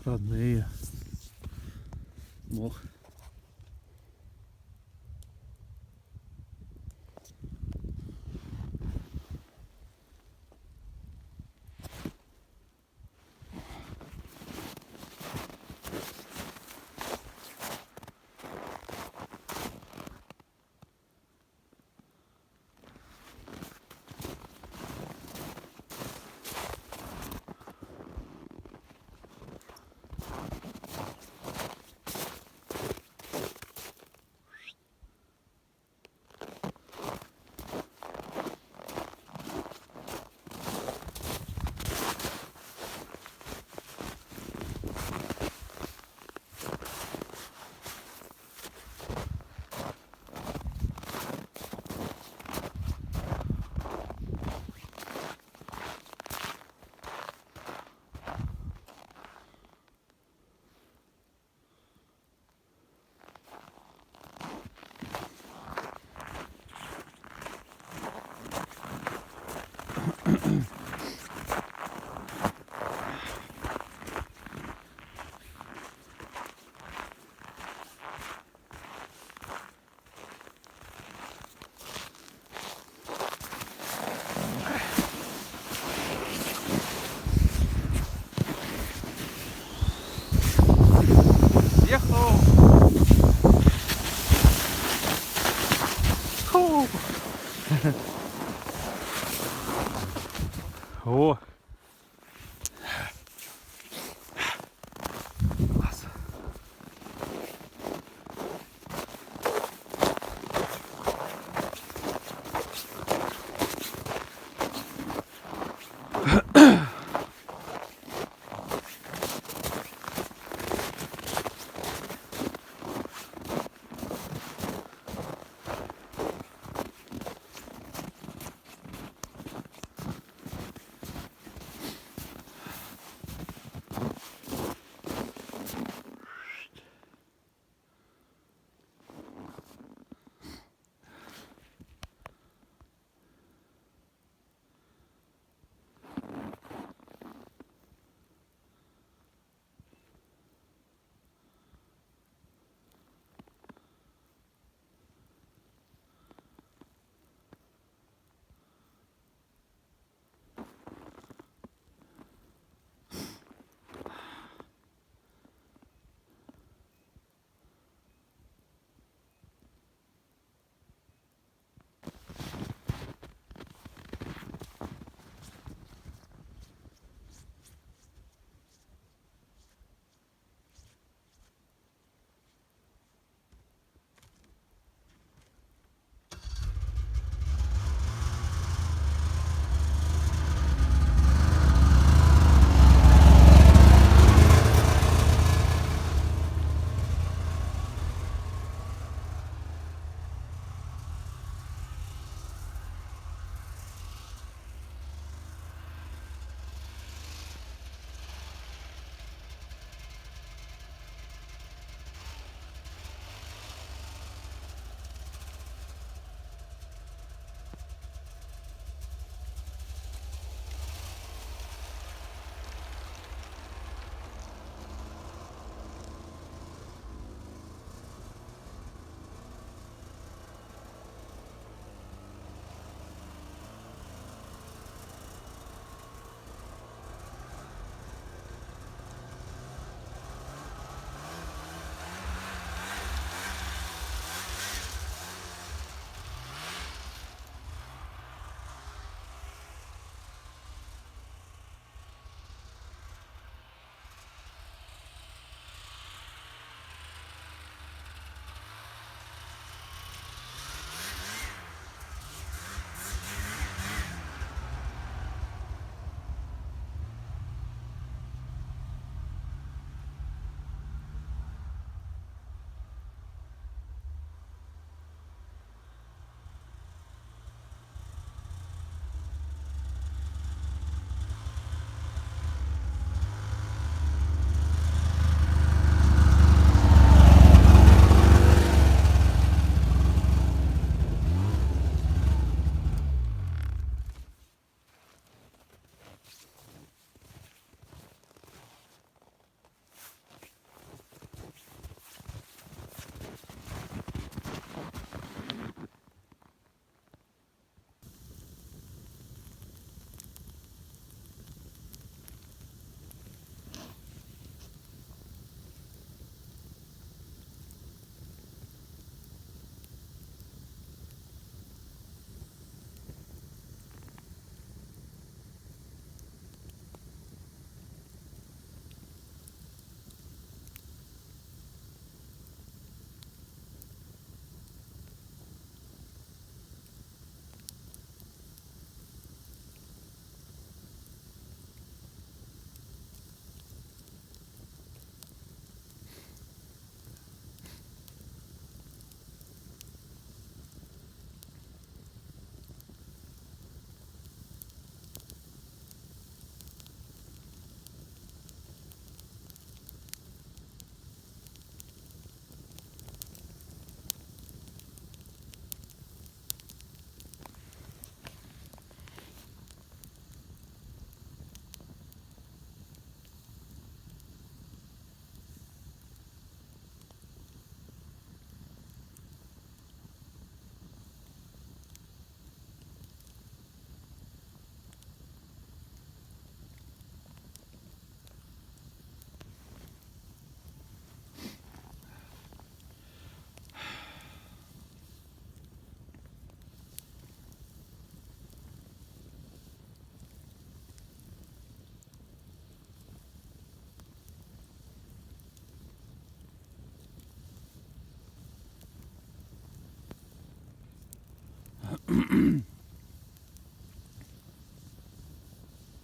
Родные. Мох.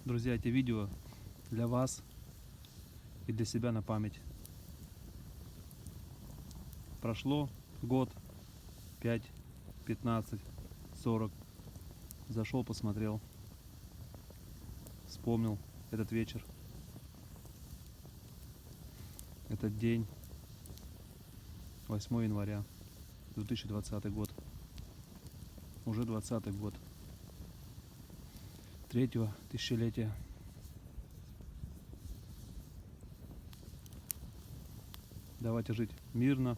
Друзья, эти видео для вас и для себя на память. Прошло год, 5, 15, 40. Зашел, посмотрел, вспомнил этот вечер, этот день, 8 января 2020 год. Уже 20 год. Третьего тысячелетия. Давайте жить мирно,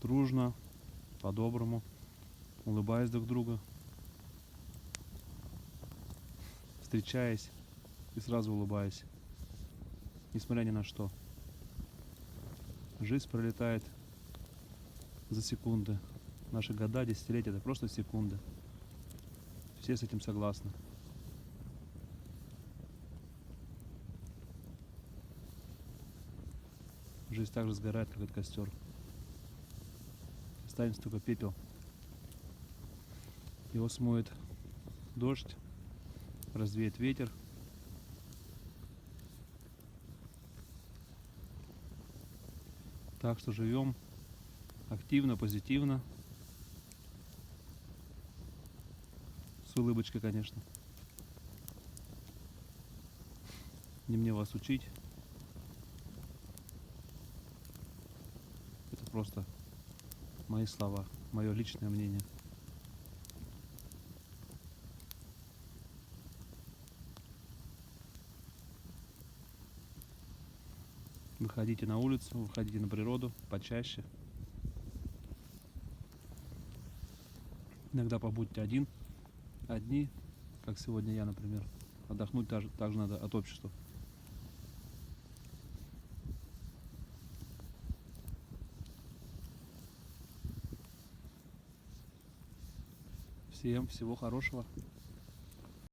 дружно, по-доброму, улыбаясь друг другу, встречаясь и сразу улыбаясь, несмотря ни на что. Жизнь пролетает за секунды. Наши года, десятилетия — это просто секунды. Все с этим согласны. Жизнь так же сгорает, как этот костер. Останется только пепел. Его смоет дождь, развеет ветер. Так что живем активно, позитивно. С улыбочкой, конечно. Не мне вас учить. Это просто мои слова, мое личное мнение. Выходите на улицу, выходите на природу почаще. Иногда побудьте одни, как сегодня я, например. Отдохнуть также надо от общества. Всем всего хорошего.